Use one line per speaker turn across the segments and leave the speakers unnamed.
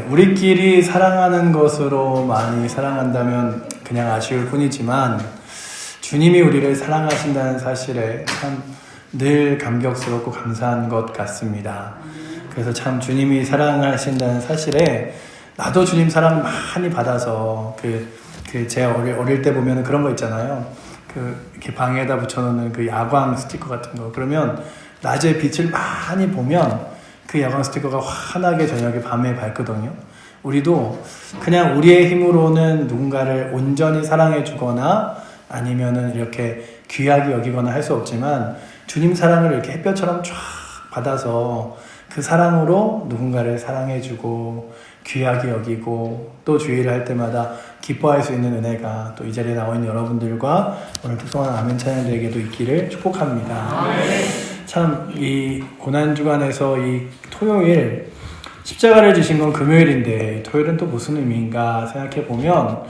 우리끼리 사랑하는 것으로 많이 사랑한다면 그냥 아쉬울 뿐이지만 주님이 우리를 사랑하신다는 사실에 참 늘 감격스럽고 감사한 것 같습니다. 그래서 참 주님이 사랑하신다는 사실에 나도 주님 사랑 많이 받아서 제가 어릴 때 보면 그런 거 있잖아요. 이렇게 방에다 붙여놓는 그 야광 스티커 같은 거. 그러면 낮에 빛을 많이 보면 그 야광 스티커가 환하게 저녁에 밤에 밝거든요. 우리도 그냥 우리의 힘으로는 누군가를 온전히 사랑해 주거나 아니면은 이렇게 귀하게 여기거나 할 수 없지만 주님 사랑을 이렇게 햇볕처럼 쫙 받아서 그 사랑으로 누군가를 사랑해 주고 귀하게 여기고 또 주의를 할 때마다 기뻐할 수 있는 은혜가 또 이 자리에 나와 있는 여러분들과 오늘 특성한 아멘 찬양들에게도 있기를 축복합니다. 참 이 고난주간에서 이 토요일 십자가를 지신 건 금요일인데 토요일은 또 무슨 의미인가 생각해 보면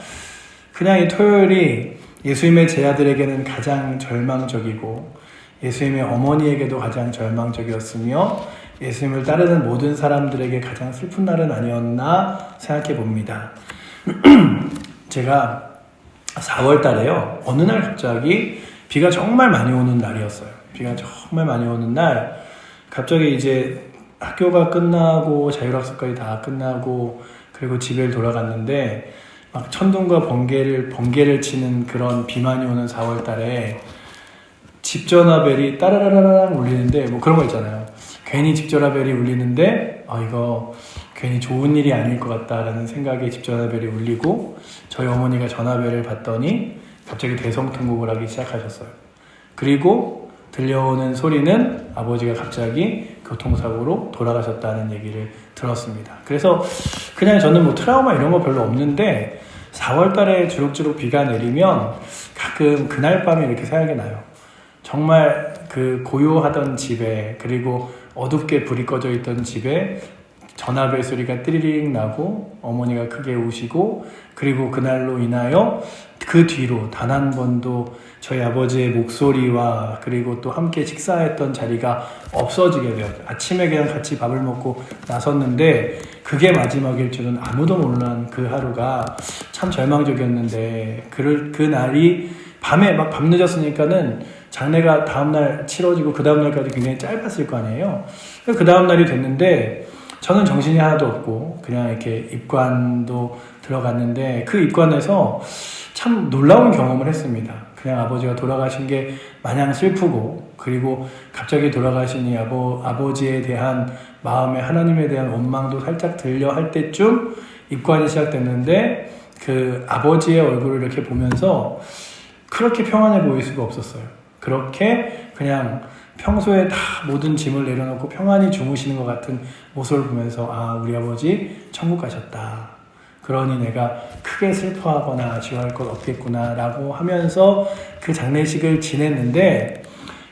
그냥 이 토요일이 예수님의 제자들에게는 가장 절망적이고 예수님의 어머니에게도 가장 절망적이었으며 예수님을 따르는 모든 사람들에게 가장 슬픈 날은 아니었나 생각해 봅니다. 제가 4월 달에요. 어느 날 갑자기 비가 정말 많이 오는 날이었어요. 비가 정말 많이 오는 날 갑자기 이제 학교가 끝나고 자율학습까지 다 끝나고 그리고 집에 돌아갔는데 막 천둥과 번개를 치는 그런 비 많이 오는 4월 달에 집 전화벨이 따라라라랑 울리는데 뭐 그런 거 있잖아요. 괜히 집 전화벨이 울리는데 이거 괜히 좋은 일이 아닐 것 같다라는 생각에 집 전화벨이 울리고 저희 어머니가 전화벨을 받더니 갑자기 대성통곡을 하기 시작하셨어요. 그리고 들려오는 소리는 아버지가 갑자기 교통사고로 돌아가셨다는 얘기를 들었습니다. 그래서 그냥 저는 뭐 트라우마 이런 거 별로 없는데 4월 달에 주룩주룩 비가 내리면 가끔 그날 밤에 이렇게 생각이 나요. 정말 그 고요하던 집에 그리고 어둡게 불이 꺼져 있던 집에 전화벨 소리가 띠리링 나고 어머니가 크게 우시고 그리고 그날로 인하여 그 뒤로 단 한 번도 저희 아버지의 목소리와 그리고 또 함께 식사했던 자리가 없어지게 되었어요. 아침에 그냥 같이 밥을 먹고 나섰는데 그게 마지막일 줄은 아무도 모르는 그 하루가 참 절망적이었는데 그 날이 밤에 막 밤늦었으니까는 장례가 다음날 치러지고 그 다음날까지 굉장히 짧았을 거 아니에요. 그 다음날이 됐는데 저는 정신이 하나도 없고 그냥 이렇게 입관도 들어갔는데 그 입관에서 참 놀라운 경험을 했습니다. 그냥 아버지가 돌아가신 게 마냥 슬프고 그리고 갑자기 돌아가신 이 아버지에 대한 마음에 하나님에 대한 원망도 살짝 들려 할 때쯤 입관이 시작됐는데 그 아버지의 얼굴을 이렇게 보면서 그렇게 평안해 보일 수가 없었어요. 그렇게 그냥 평소에 다 모든 짐을 내려놓고 평안히 주무시는 것 같은 모습을 보면서 우리 아버지 천국 가셨다. 그러니 내가 크게 슬퍼하거나 아쉬워할 것 없겠구나 라고 하면서 그 장례식을 지냈는데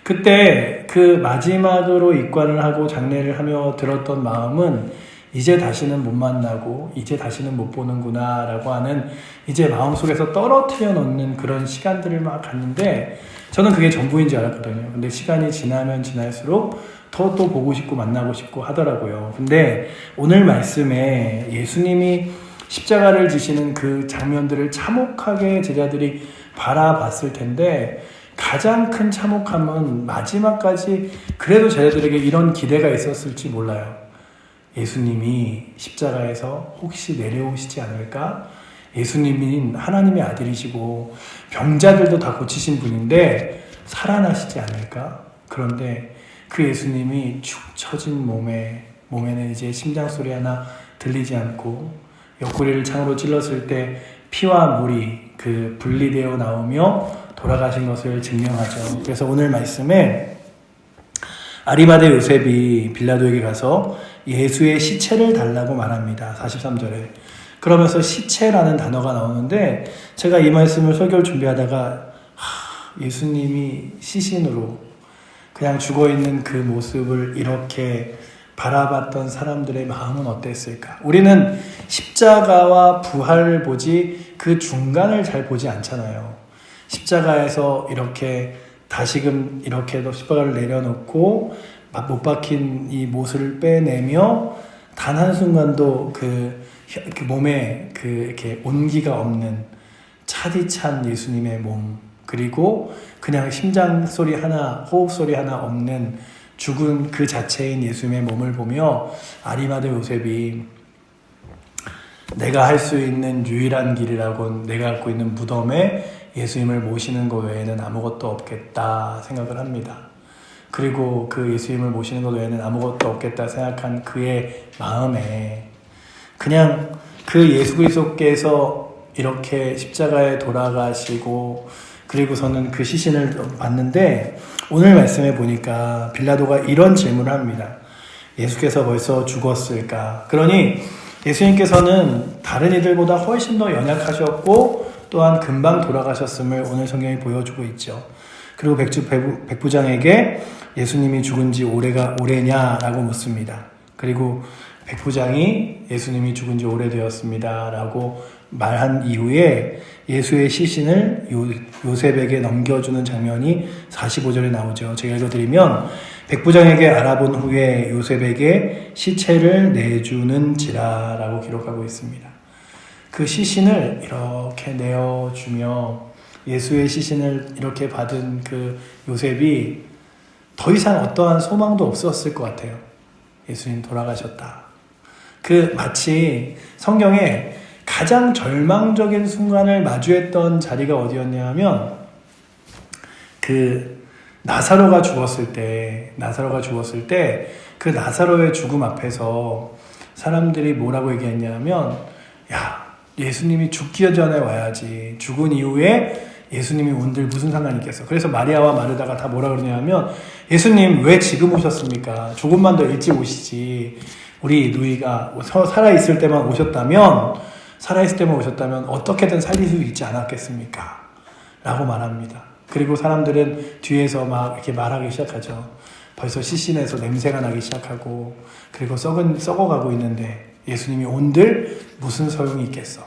그때 그 마지막으로 입관을 하고 장례를 하며 들었던 마음은 이제 다시는 못 만나고 이제 다시는 못 보는구나 라고 하는 이제 마음속에서 떨어뜨려 놓는 그런 시간들을 막 갔는데 저는 그게 전부인 줄 알았거든요. 근데 시간이 지나면 지날수록 더 또 보고 싶고 만나고 싶고 하더라고요. 근데 오늘 말씀에 예수님이 십자가를 지시는 그 장면들을 참혹하게 제자들이 바라봤을 텐데 가장 큰 참혹함은 마지막까지 그래도 제자들에게 이런 기대가 있었을지 몰라요. 예수님이 십자가에서 혹시 내려오시지 않을까? 예수님이 하나님의 아들이시고 병자들도 다 고치신 분인데 살아나시지 않을까? 그런데 그 예수님이 축 처진 몸에는 이제 심장 소리 하나 들리지 않고 옆구리를 창으로 찔렀을 때 피와 물이 그 분리되어 나오며 돌아가신 것을 증명하죠. 그래서 오늘 말씀에 아리마대 요셉이 빌라도에게 가서 예수의 시체를 달라고 말합니다. 43절에. 그러면서 시체라는 단어가 나오는데 제가 이 말씀을 설교를 준비하다가 예수님이 시신으로 그냥 죽어있는 그 모습을 이렇게 바라봤던 사람들의 마음은 어땠을까? 우리는 십자가와 부활을 보지 그 중간을 잘 보지 않잖아요. 십자가에서 이렇게 다시금 이렇게 십자가를 내려놓고 못 박힌 이 못을 빼내며 단 한순간도 그 몸에 이렇게 온기가 없는 차디찬 예수님의 몸, 그리고 그냥 심장 소리 하나, 호흡 소리 하나 없는 죽은 그 자체인 예수님의 몸을 보며 아리마대 요셉이 내가 할 수 있는 유일한 길이라곤 내가 갖고 있는 무덤에 예수님을 모시는 것 외에는 아무것도 없겠다 생각을 합니다. 그리고 그 예수님을 모시는 것 외에는 아무것도 없겠다 생각한 그의 마음에 그냥 그 예수 그리스도께서 이렇게 십자가에 돌아가시고 그리고서는 그 시신을 봤는데 오늘 말씀에 보니까 빌라도가 이런 질문을 합니다. 예수께서 벌써 죽었을까? 그러니 예수님께서는 다른 이들보다 훨씬 더 연약하셨고 또한 금방 돌아가셨음을 오늘 성경이 보여주고 있죠. 그리고 백부장에게 예수님이 죽은 지 오래냐라고 묻습니다. 그리고 백부장이 예수님이 죽은 지 오래되었습니다 라고 말한 이후에 예수의 시신을 요셉에게 넘겨주는 장면이 45절에 나오죠. 제가 읽어드리면 백부장에게 알아본 후에 요셉에게 시체를 내주는지라 라고 기록하고 있습니다. 그 시신을 이렇게 내어주며 예수의 시신을 이렇게 받은 그 요셉이 더 이상 어떠한 소망도 없었을 것 같아요. 예수님 돌아가셨다. 마치 성경에 가장 절망적인 순간을 마주했던 자리가 어디였냐 하면 나사로가 죽었을 때 그 나사로의 죽음 앞에서 사람들이 뭐라고 얘기했냐면 야, 예수님이 죽기 전에 와야지. 죽은 이후에 예수님이 온들 무슨 상관이 있겠어. 그래서 마리아와 마르다가 다 뭐라 그러냐면 예수님 왜 지금 오셨습니까? 조금만 더 일찍 오시지. 우리 누이가 살아있을 때만 오셨다면 어떻게든 살릴 수 있지 않았겠습니까? 라고 말합니다. 그리고 사람들은 뒤에서 막 이렇게 말하기 시작하죠. 벌써 시신에서 냄새가 나기 시작하고 그리고 썩어가고 있는데 예수님이 온들 무슨 소용이 있겠어.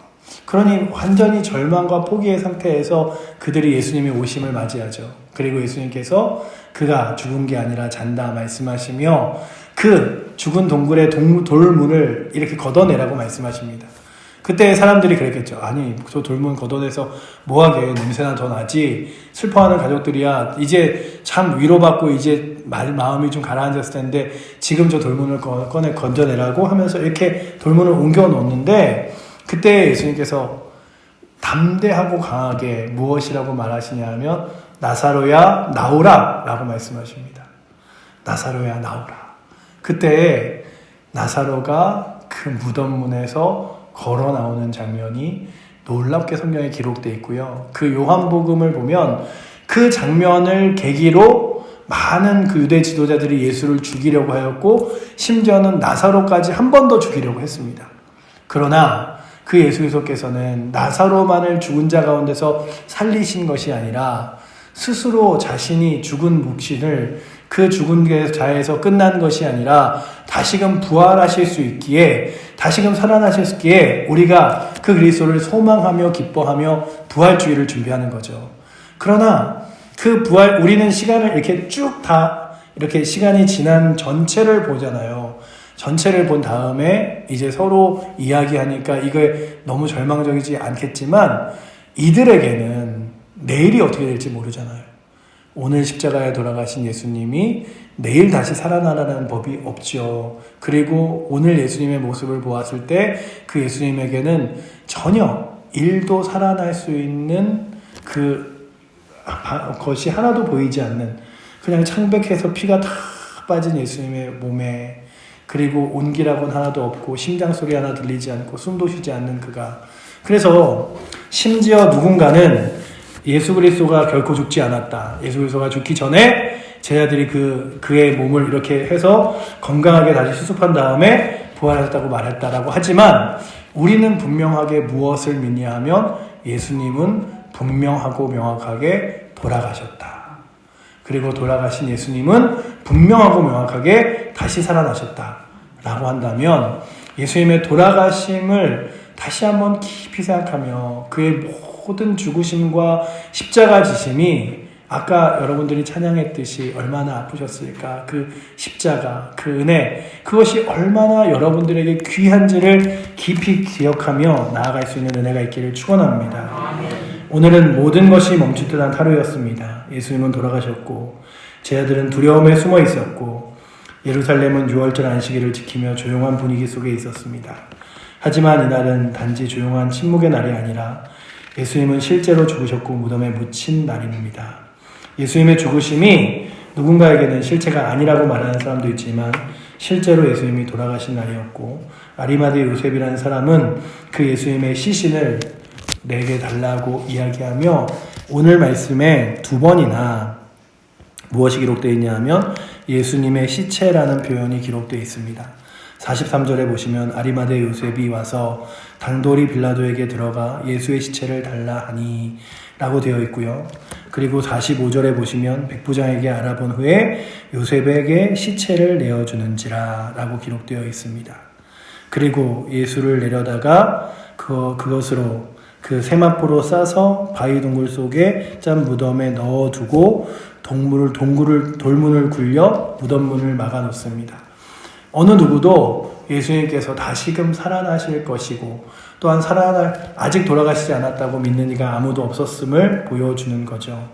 그러니 완전히 절망과 포기의 상태에서 그들이 예수님의 오심을 맞이하죠. 그리고 예수님께서 그가 죽은 게 아니라 잔다 말씀하시며 그 죽은 동굴의 돌문을 이렇게 걷어내라고 말씀하십니다. 그때 사람들이 그랬겠죠. 아니, 저 돌문 걷어내서 뭐하게, 냄새나 더 나지. 슬퍼하는 가족들이야 이제 참 위로받고 이제 마음이 좀 가라앉았을 텐데 지금 저 돌문을 건져내라고 하면서 이렇게 돌문을 옮겨 놓는데 그때 예수님께서 담대하고 강하게 무엇이라고 말하시냐 하면 나사로야 나오라 라고 말씀하십니다. 나사로야 나오라. 그때 나사로가 그 무덤문에서 걸어 나오는 장면이 놀랍게 성경에 기록되어 있고요. 그 요한복음을 보면 그 장면을 계기로 많은 그 유대 지도자들이 예수를 죽이려고 하였고 심지어는 나사로까지 한 번 더 죽이려고 했습니다. 그러나 그 예수 그리스도께서는 나사로만을 죽은 자 가운데서 살리신 것이 아니라 스스로 자신이 죽은 묵신을 그 죽은 자에서 끝난 것이 아니라 다시금 부활하실 수 있기에 다시금 살아나실 수 있기에 우리가 그 그리스도를 소망하며 기뻐하며 부활주의를 준비하는 거죠. 그러나 그 부활 우리는 시간을 이렇게 쭉 다 이렇게 시간이 지난 전체를 보잖아요. 전체를 본 다음에 이제 서로 이야기하니까 이게 너무 절망적이지 않겠지만 이들에게는 내일이 어떻게 될지 모르잖아요. 오늘 십자가에 돌아가신 예수님이 내일 다시 살아나라는 법이 없죠. 그리고 오늘 예수님의 모습을 보았을 때 그 예수님에게는 전혀 일도 살아날 수 있는 것이 하나도 보이지 않는 그냥 창백해서 피가 다 빠진 예수님의 몸에 그리고 온기라고는 하나도 없고 심장 소리 하나 들리지 않고 숨도 쉬지 않는 그가 그래서 심지어 누군가는 예수 그리스도가 결코 죽지 않았다. 예수 그리스도가 죽기 전에 제자들이 그의 몸을 이렇게 해서 건강하게 다시 수습한 다음에 부활하셨다고 말했다라고 하지만 우리는 분명하게 무엇을 믿냐 하면 예수님은 분명하고 명확하게 돌아가셨다. 그리고 돌아가신 예수님은 분명하고 명확하게 다시 살아나셨다. 라고 한다면 예수님의 돌아가심을 다시 한번 깊이 생각하며 그의 모든 죽으심과 십자가 지심이 아까 여러분들이 찬양했듯이 얼마나 아프셨을까? 그 십자가, 그 은혜, 그것이 얼마나 여러분들에게 귀한지를 깊이 기억하며 나아갈 수 있는 은혜가 있기를 축원합니다. 오늘은 모든 것이 멈출 듯한 하루였습니다. 예수님은 돌아가셨고 제 아들은 두려움에 숨어 있었고 예루살렘은 6월절 안식일을 지키며 조용한 분위기 속에 있었습니다. 하지만 이날은 단지 조용한 침묵의 날이 아니라 예수님은 실제로 죽으셨고 무덤에 묻힌 날입니다. 예수님의 죽으심이 누군가에게는 실체가 아니라고 말하는 사람도 있지만 실제로 예수님이 돌아가신 날이었고 아리마대 요셉이라는 사람은 그 예수님의 시신을 내게 달라고 이야기하며 오늘 말씀에 2번이나 무엇이 기록되어 있냐 하면 예수님의 시체라는 표현이 기록되어 있습니다. 43절에 보시면 아리마대 요셉이 와서 당돌이 빌라도에게 들어가 예수의 시체를 달라 하니 라고 되어 있고요. 그리고 45절에 보시면 백부장에게 알아본 후에 요셉에게 시체를 내어주는지라 라고 기록되어 있습니다. 그리고 예수를 내려다가 그것으로 그 세마포로 싸서 바위 동굴 속에 짠 무덤에 넣어두고 돌문을 굴려 무덤문을 막아놓습니다. 어느 누구도 예수님께서 다시금 살아나실 것이고 또한 아직 돌아가시지 않았다고 믿는 이가 아무도 없었음을 보여주는 거죠.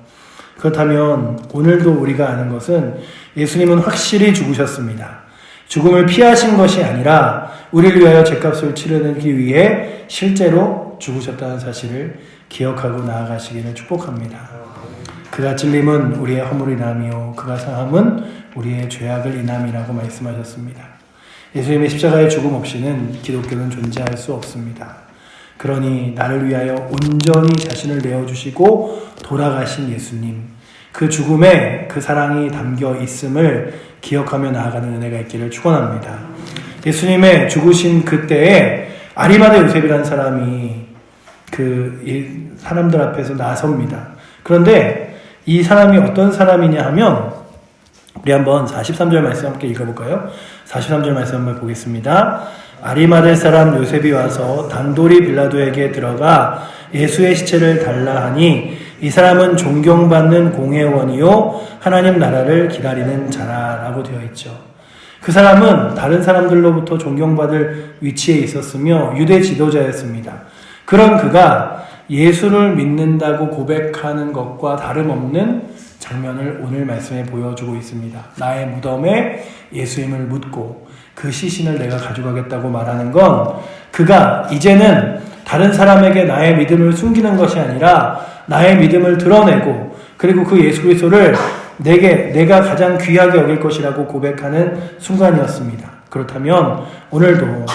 그렇다면 오늘도 우리가 아는 것은 예수님은 확실히 죽으셨습니다. 죽음을 피하신 것이 아니라 우리를 위하여 죗값을 치르기 위해 실제로 죽으셨다는 사실을 기억하고 나아가시기를 축복합니다. 그가 찔림은 우리의 허물을 인함이요 그가 상함은 우리의 죄악을 인함이라고 말씀하셨습니다. 예수님의 십자가의 죽음 없이는 기독교는 존재할 수 없습니다. 그러니 나를 위하여 온전히 자신을 내어주시고 돌아가신 예수님, 그 죽음에 그 사랑이 담겨 있음을 기억하며 나아가는 은혜가 있기를 축원합니다. 예수님의 죽으신 그때에 아리마대 요셉이라는 사람이 그 사람들 앞에서 나섭니다. 그런데 이 사람이 어떤 사람이냐 하면 우리 한번 43절 말씀 함께 읽어볼까요? 43절 말씀 한번 보겠습니다. 아리마대 사람 요셉이 와서 당돌이 빌라도에게 들어가 예수의 시체를 달라 하니 이 사람은 존경받는 공회원이요 하나님 나라를 기다리는 자라라고 되어 있죠. 그 사람은 다른 사람들로부터 존경받을 위치에 있었으며 유대 지도자였습니다. 그런 그가 예수를 믿는다고 고백하는 것과 다름없는 장면을 오늘 말씀에 보여주고 있습니다. 나의 무덤에 예수님을 묻고 그 시신을 내가 가져가겠다고 말하는 건 그가 이제는 다른 사람에게 나의 믿음을 숨기는 것이 아니라 나의 믿음을 드러내고 그리고 그 예수 그리스도를 내가 가장 귀하게 여길 것이라고 고백하는 순간이었습니다. 그렇다면 오늘도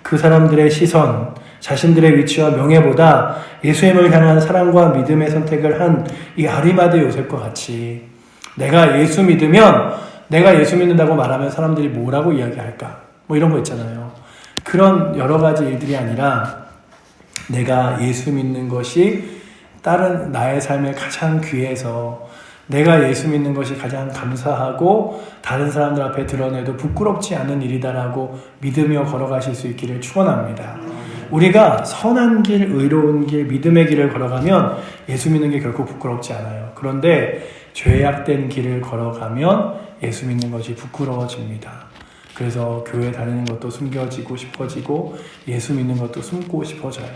그 사람들의 시선, 자신들의 위치와 명예보다 예수님을 향한 사랑과 믿음의 선택을 한 이 아리마대 요셉과 같이 내가 예수 믿는다고 말하면 사람들이 뭐라고 이야기할까? 뭐 이런 거 있잖아요. 그런 여러 가지 일들이 아니라 내가 예수 믿는 것이 다른 나의 삶에 가장 귀해서 내가 예수 믿는 것이 가장 감사하고 다른 사람들 앞에 드러내도 부끄럽지 않은 일이다라고 믿으며 걸어가실 수 있기를 축원합니다. 우리가 선한 길, 의로운 길, 믿음의 길을 걸어가면 예수 믿는 게 결코 부끄럽지 않아요. 그런데 죄악된 길을 걸어가면 예수 믿는 것이 부끄러워집니다. 그래서 교회 다니는 것도 숨겨지고 싶어지고 예수 믿는 것도 숨고 싶어져요.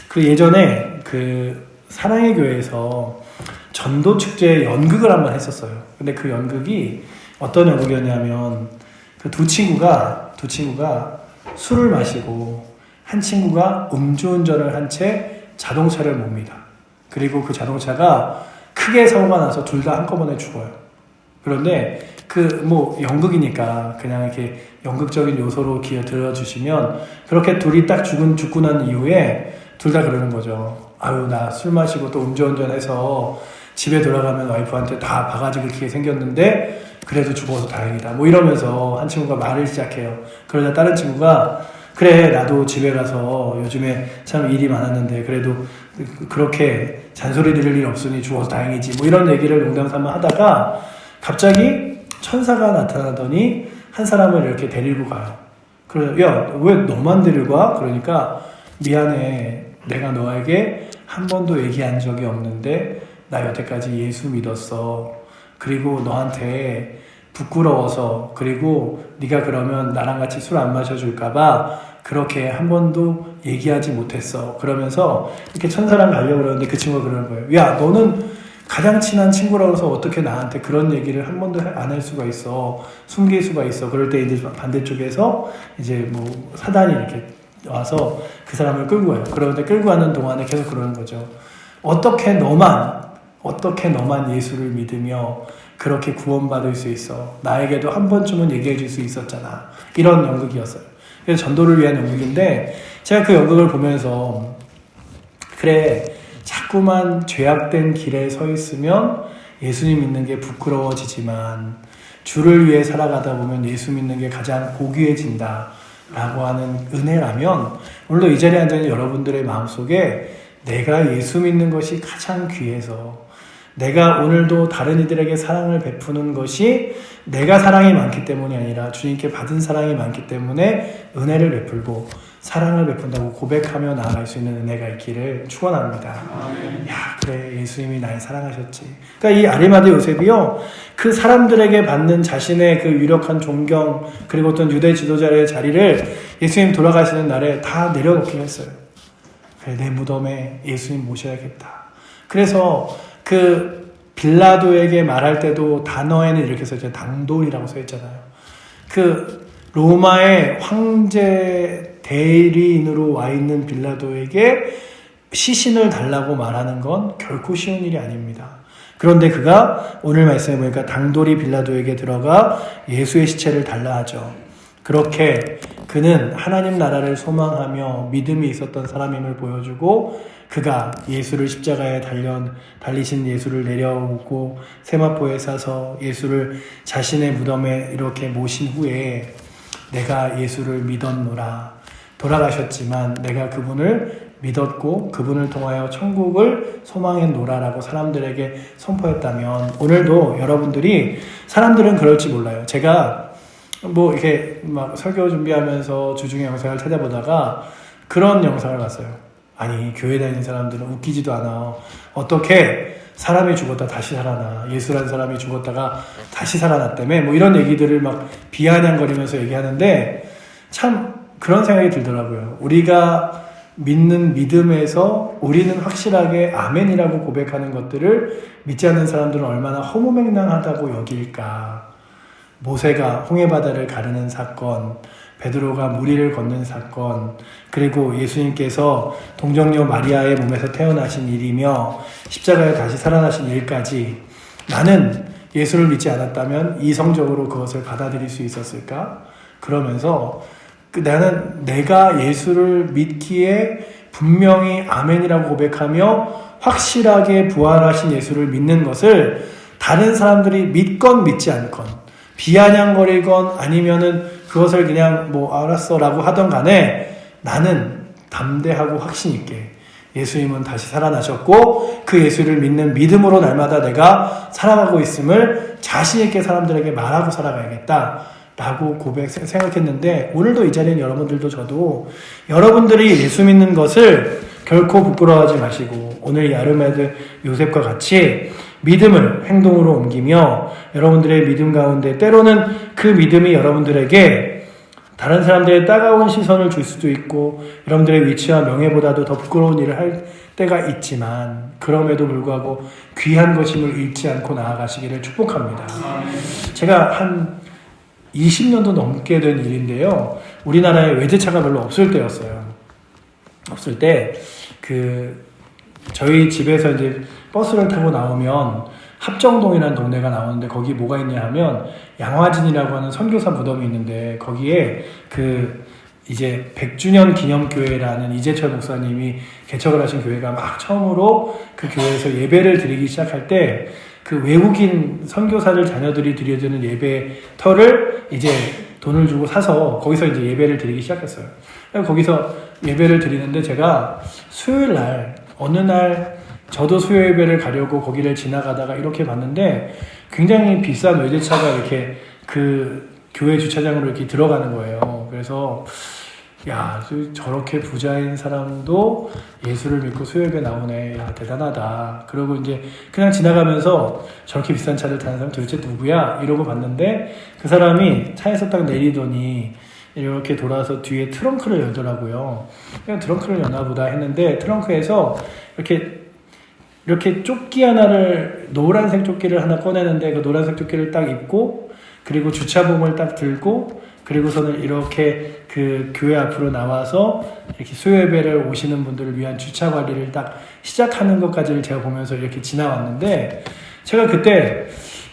그 예전에 그 사랑의 교회에서 전도 축제 연극을 한번 했었어요. 근데 그 연극이 어떤 연극이었냐면 그 두 친구가 술을 마시고 한 친구가 음주운전을 한 채 자동차를 몹니다. 그리고 그 자동차가 크게 사고가 나서 둘 다 한꺼번에 죽어요. 그런데 연극이니까 그냥 이렇게 연극적인 요소로 들어주시면 그렇게 둘이 딱 죽고 난 이후에 둘 다 그러는 거죠. 아유, 나 술 마시고 또 음주운전해서 집에 돌아가면 와이프한테 다 바가지 긁히게 생겼는데 그래도 죽어서 다행이다. 뭐 이러면서 한 친구가 말을 시작해요. 그러자 다른 친구가 그래, 나도 집에 가서 요즘에 참 일이 많았는데 그래도 그렇게 잔소리 들을 일 없으니 죽어서 다행이지. 뭐 이런 얘기를 농담 삼아 하다가 갑자기 천사가 나타나더니 한 사람을 이렇게 데리고 가요. 그래서 야, 왜 너만 데리고 가? 그러니까 미안해. 내가 너에게 한 번도 얘기한 적이 없는데 나 여태까지 예수 믿었어. 그리고 너한테 부끄러워서, 그리고 네가 그러면 나랑 같이 술 안 마셔줄까봐 그렇게 한 번도 얘기하지 못했어. 그러면서 이렇게 천사랑 가려고 그러는데 그 친구가 그러는 거예요. 야, 너는 가장 친한 친구라고 해서 어떻게 나한테 그런 얘기를 한 번도 안 할 수가 있어. 숨길 수가 있어. 그럴 때 이제 반대쪽에서 이제 뭐 사단이 이렇게 와서 그 사람을 끌고 가요. 그런데 끌고 가는 동안에 계속 그러는 거죠. 어떻게 너만 예수를 믿으며 그렇게 구원받을 수 있어. 나에게도 한 번쯤은 얘기해 줄 수 있었잖아. 이런 연극이었어요. 그래서 전도를 위한 연극인데 제가 그 연극을 보면서 그래, 자꾸만 죄악된 길에 서 있으면 예수님 믿는 게 부끄러워지지만 주를 위해 살아가다 보면 예수 믿는 게 가장 고귀해진다 라고 하는 은혜라면, 오늘도 이 자리에 앉아있는 여러분들의 마음속에 내가 예수 믿는 것이 가장 귀해서, 내가 오늘도 다른 이들에게 사랑을 베푸는 것이 내가 사랑이 많기 때문이 아니라 주님께 받은 사랑이 많기 때문에 은혜를 베풀고 사랑을 베푼다고 고백하며 나아갈 수 있는 은혜가 있기를 축원합니다. 야, 그래, 예수님이 날 사랑하셨지. 그러니까 이 아리마대 요셉이요, 그 사람들에게 받는 자신의 그 유력한 존경, 그리고 어떤 유대 지도자의 자리를 예수님 돌아가시는 날에 다 내려놓긴 했어요. 그래, 내 무덤에 예수님 모셔야겠다. 그래서 그 빌라도에게 말할 때도 단어에는 이렇게 써있잖아요. 당돌이라고 써있잖아요. 그 로마의 황제 대리인으로 와 있는 빌라도에게 시신을 달라고 말하는 건 결코 쉬운 일이 아닙니다. 그런데 그가 오늘 말씀해 보니까 당돌이 빌라도에게 들어가 예수의 시체를 달라 하죠. 그렇게 그는 하나님 나라를 소망하며 믿음이 있었던 사람임을 보여주고, 그가 예수를 십자가에 달리신 예수를 내려오고 세마포에 사서 예수를 자신의 무덤에 이렇게 모신 후에 내가 예수를 믿었노라. 돌아가셨지만 내가 그분을 믿었고 그분을 통하여 천국을 소망했노라라고 사람들에게 선포했다면, 오늘도 여러분들이, 사람들은 그럴지 몰라요. 제가 뭐 이렇게 막 설교 준비하면서 주중에 영상을 찾아보다가 그런 영상을 봤어요. 아니, 교회 다니는 사람들은 웃기지도 않아. 어떻게 사람이 죽었다 다시 살아나. 예수라는 사람이 죽었다가 다시 살아났다며. 뭐 이런 얘기들을 막 비아냥거리면서 얘기하는데 참 그런 생각이 들더라고요. 우리가 믿는 믿음에서 우리는 확실하게 아멘이라고 고백하는 것들을 믿지 않는 사람들은 얼마나 허무맹랑하다고 여길까. 모세가 홍해바다를 가르는 사건, 베드로가 물 위를 걷는 사건, 그리고 예수님께서 동정녀 마리아의 몸에서 태어나신 일이며 십자가에 다시 살아나신 일까지, 나는 예수를 믿지 않았다면 이성적으로 그것을 받아들일 수 있었을까? 그러면서 나는 내가 예수를 믿기에 분명히 아멘이라고 고백하며 확실하게 부활하신 예수를 믿는 것을 다른 사람들이 믿건 믿지 않건, 비아냥거리건 아니면은 그것을 그냥 뭐 알았어 라고 하던 간에, 나는 담대하고 확신 있게 예수님은 다시 살아나셨고 그 예수를 믿는 믿음으로 날마다 내가 살아가고 있음을 자신 있게 사람들에게 말하고 살아가야겠다 라고 생각했는데, 오늘도 이 자리는 여러분들도 저도 여러분들이 예수 믿는 것을 결코 부끄러워하지 마시고, 오늘 이 아리마대 요셉과 같이 믿음을 행동으로 옮기며 여러분들의 믿음 가운데 때로는 그 믿음이 여러분들에게 다른 사람들의 따가운 시선을 줄 수도 있고 여러분들의 위치와 명예보다도 더 부끄러운 일을 할 때가 있지만, 그럼에도 불구하고 귀한 것임을 잃지 않고 나아가시기를 축복합니다. 제가 한 20년도 넘게 된 일인데요, 우리나라에 외제차가 별로 없을 때였어요. 없을 때 저희 집에서 이제 버스를 타고 나오면 합정동이라는 동네가 나오는데, 거기 뭐가 있냐 하면 양화진이라고 하는 선교사 무덤이 있는데, 거기에 이제 100주년 기념교회라는 이재철 목사님이 개척을 하신 교회가 막 처음으로 그 교회에서 예배를 드리기 시작할 때, 그 외국인 선교사들 자녀들이 드려주는 예배터를 이제 돈을 주고 사서 거기서 이제 예배를 드리기 시작했어요. 거기서 예배를 드리는데, 제가 수요일 날, 어느 날 저도 수요 예배를 가려고 거기를 지나가다가 이렇게 봤는데 굉장히 비싼 외제차가 이렇게 그 교회 주차장으로 이렇게 들어가는 거예요. 그래서 야, 저렇게 부자인 사람도 예수를 믿고 수요예배 나오네. 야, 대단하다. 그러고 이제 그냥 지나가면서 저렇게 비싼 차를 타는 사람 도대체 누구야? 이러고 봤는데 그 사람이 차에서 딱 내리더니 이렇게 돌아서 뒤에 트렁크를 열더라고요. 그냥 트렁크를 여나 보다 했는데 트렁크에서 이렇게 조끼 하나를, 노란색 조끼를 하나 꺼내는데 그 노란색 조끼를 딱 입고 그리고 주차봉을 딱 들고 그리고서는 이렇게 그 교회 앞으로 나와서 이렇게 수요예배를 오시는 분들을 위한 주차 관리를 딱 시작하는 것까지를 제가 보면서 이렇게 지나왔는데 제가 그때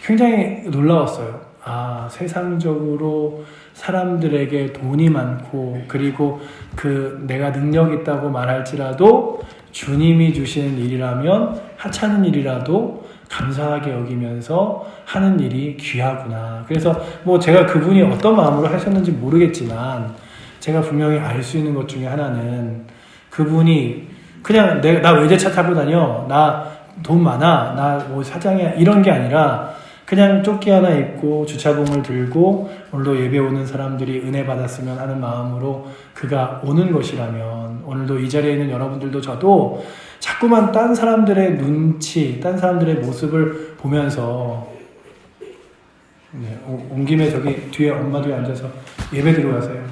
굉장히 놀라웠어요. 아, 세상적으로 사람들에게 돈이 많고 그리고 내가 능력 있다고 말할지라도 주님이 주시는 일이라면 하찮은 일이라도 감사하게 여기면서 하는 일이 귀하구나. 그래서 제가 그분이 어떤 마음으로 하셨는지 모르겠지만 제가 분명히 알 수 있는 것 중에 하나는 그분이 그냥 나 외제차 타고 다녀, 나 돈 많아, 나 사장이야 이런 게 아니라 그냥 조끼 하나 입고 주차봉을 들고 오늘도 예배 오는 사람들이 은혜 받았으면 하는 마음으로 그가 오는 것이라면 오늘도 이 자리에 있는 여러분들도 저도 자꾸만 딴 사람들의 눈치, 딴 사람들의 모습을 보면서 온 김에 저기 뒤에 엄마 뒤에 앉아서 예배 드리고 가세요.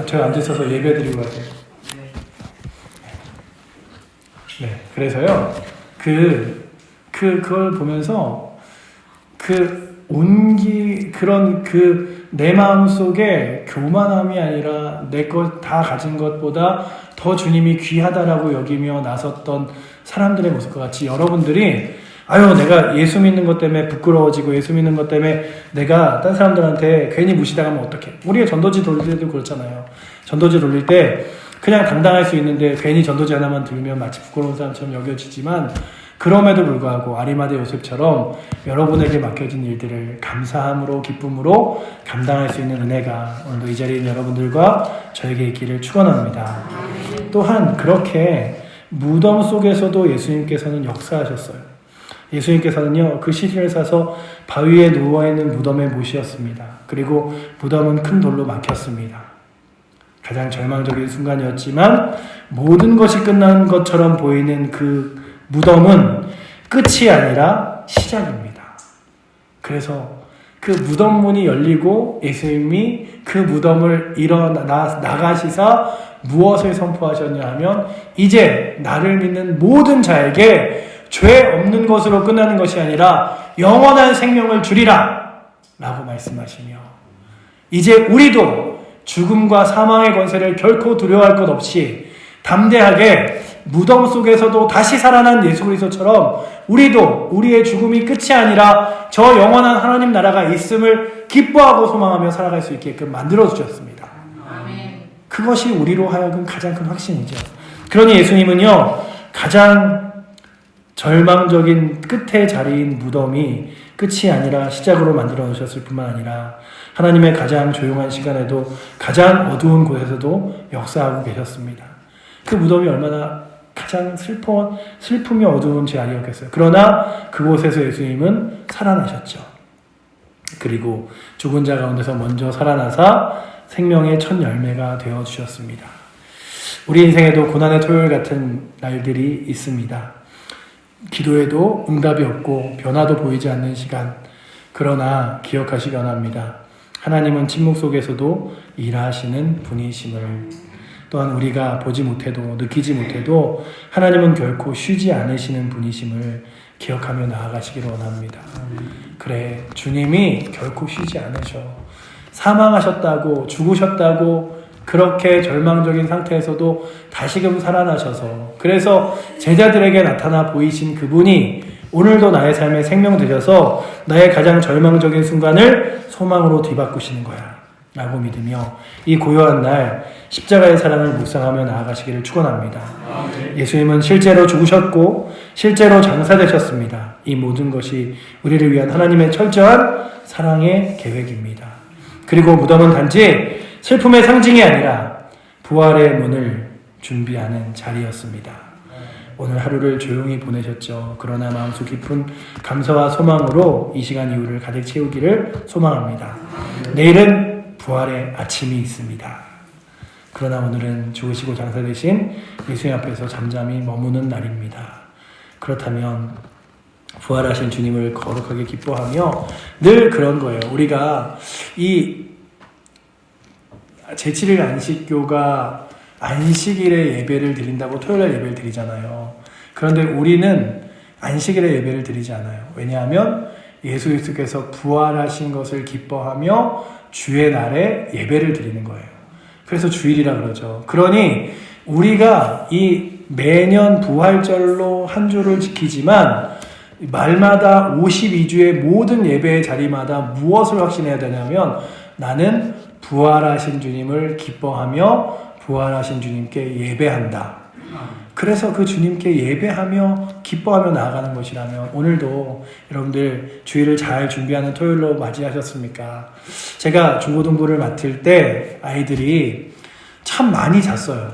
저 앉아서 예배 드리고 가세요. 네, 그래서요. 그걸 보면서 내 마음 속에 교만함이 아니라 내 것 다 가진 것보다 더 주님이 귀하다라고 여기며 나섰던 사람들의 모습과 같이 여러분들이 내가 예수 믿는 것 때문에 부끄러워지고 예수 믿는 것 때문에 내가 딴 사람들한테 괜히 무시당하면 어떡해. 우리가 전도지 돌릴 때도 그렇잖아요. 전도지 돌릴 때 그냥 당당할 수 있는데 괜히 전도지 하나만 들면 마치 부끄러운 사람처럼 여겨지지만 그럼에도 불구하고 아리마대 요셉처럼 여러분에게 맡겨진 일들을 감사함으로 기쁨으로 감당할 수 있는 은혜가 오늘도 이 자리에 있는 여러분들과 저에게 있기를 축원합니다. 또한 그렇게 무덤 속에서도 예수님께서는 역사하셨어요. 예수님께서는요, 그 시신을 싸서 바위에 누워있는 무덤에 모시었습니다. 그리고 무덤은 큰 돌로 막혔습니다. 가장 절망적인 순간이었지만 모든 것이 끝난 것처럼 보이는 그 무덤은 끝이 아니라 시작입니다. 그래서 그 무덤 문이 열리고 예수님이 그 무덤을 나가시사 무엇을 선포하셨냐 하면 이제 나를 믿는 모든 자에게 죄 없는 것으로 끝나는 것이 아니라 영원한 생명을 주리라 라고 말씀하시며 이제 우리도 죽음과 사망의 권세를 결코 두려워할 것 없이 담대하게 무덤 속에서도 다시 살아난 예수 그리스도처럼 우리도 우리의 죽음이 끝이 아니라 저 영원한 하나님 나라가 있음을 기뻐하고 소망하며 살아갈 수 있게끔 만들어 주셨습니다. 그것이 우리로 하여금 가장 큰 확신이죠. 그러니 예수님은요, 가장 절망적인 끝의 자리인 무덤이 끝이 아니라 시작으로 만들어 놓으셨을 뿐만 아니라 하나님의 가장 조용한 시간에도 가장 어두운 곳에서도 역사하고 계셨습니다. 그 무덤이 얼마나 가장 슬픔이 어두운 자리였겠어요. 그러나 그곳에서 예수님은 살아나셨죠. 그리고 죽은 자 가운데서 먼저 살아나사 생명의 첫 열매가 되어주셨습니다. 우리 인생에도 고난의 토요일 같은 날들이 있습니다. 기도에도 응답이 없고 변화도 보이지 않는 시간. 그러나 기억하시기 원합니다. 하나님은 침묵 속에서도 일하시는 분이심을. 또한 우리가 보지 못해도 느끼지 못해도 하나님은 결코 쉬지 않으시는 분이심을 기억하며 나아가시기를 원합니다. 그래, 주님이 결코 쉬지 않으셔. 사망하셨다고 죽으셨다고 그렇게 절망적인 상태에서도 다시금 살아나셔서 그래서 제자들에게 나타나 보이신 그분이 오늘도 나의 삶에 생명 되셔서 나의 가장 절망적인 순간을 소망으로 뒤바꾸시는 거야 라고 믿으며 이 고요한 날 십자가의 사랑을 묵상하며 나아가시기를 축원합니다. 예수님은 실제로 죽으셨고 실제로 장사되셨습니다. 이 모든 것이 우리를 위한 하나님의 철저한 사랑의 계획입니다. 그리고 무덤은 단지 슬픔의 상징이 아니라 부활의 문을 준비하는 자리였습니다. 오늘 하루를 조용히 보내셨죠. 그러나 마음속 깊은 감사와 소망으로 이 시간 이후를 가득 채우기를 소망합니다. 내일은 부활의 아침이 있습니다. 그러나 오늘은 죽으시고 장사되신 예수님 앞에서 잠잠히 머무는 날입니다. 그렇다면 부활하신 주님을 거룩하게 기뻐하며 늘 그런 거예요. 우리가 이 제7일 안식교가 안식일에 예배를 드린다고 토요일에 예배를 드리잖아요. 그런데 우리는 안식일에 예배를 드리지 않아요. 왜냐하면 예수 그리스도께서 부활하신 것을 기뻐하며 주의 날에 예배를 드리는 거예요. 그래서 주일이라 그러죠. 그러니 우리가 이 매년 부활절로 한 주를 지키지만 말마다 52주의 모든 예배의 자리마다 무엇을 확신해야 되냐면 나는 부활하신 주님을 기뻐하며 부활하신 주님께 예배한다. 그래서 그 주님께 예배하며 기뻐하며 나아가는 것이라면 오늘도 여러분들 주일을 잘 준비하는 토요일로 맞이하셨습니까? 제가 중고등부를 맡을 때 아이들이 참 많이 잤어요.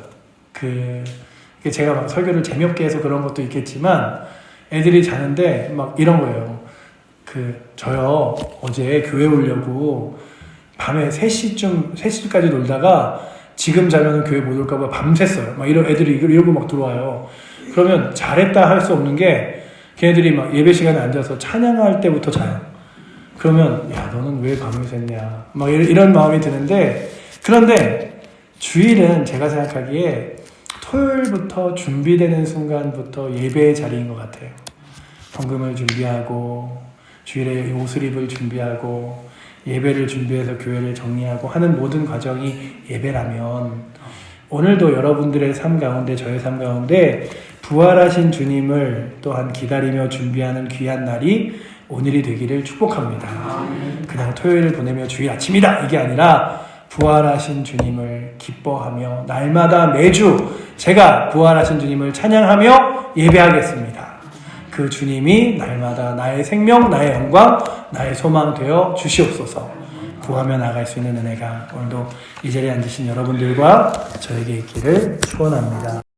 제가 막 설교를 재미없게 해서 그런 것도 있겠지만 애들이 자는데 막 이런 거예요. 저요 어제 교회 오려고 밤에 3시까지 놀다가 지금 자면은 교회 못 올까봐 밤샜어요. 막 이런 애들이 이러고 막 들어와요. 그러면 잘했다 할 수 없는 게 걔네들이 막 예배 시간에 앉아서 찬양할 때부터 자요. 그러면 야 너는 왜 밤을 샜냐 막 이런 마음이 드는데 그런데 주일은 제가 생각하기에 토요일부터 준비되는 순간부터 예배의 자리인 것 같아요. 헌금을 준비하고 주일에 옷을 입을 준비하고 예배를 준비해서 교회를 정리하고 하는 모든 과정이 예배라면 오늘도 여러분들의 삶 가운데 저의 삶 가운데 부활하신 주님을 또한 기다리며 준비하는 귀한 날이 오늘이 되기를 축복합니다. 그냥 토요일을 보내며 주일 아침이다 이게 아니라 부활하신 주님을 기뻐하며 날마다 매주 제가 부활하신 주님을 찬양하며 예배하겠습니다. 그 주님이 날마다 나의 생명, 나의 영광, 나의 소망 되어 주시옵소서. 구하며 나갈 수 있는 은혜가 오늘도 이 자리에 앉으신 여러분들과 저에게 있기를 축원합니다.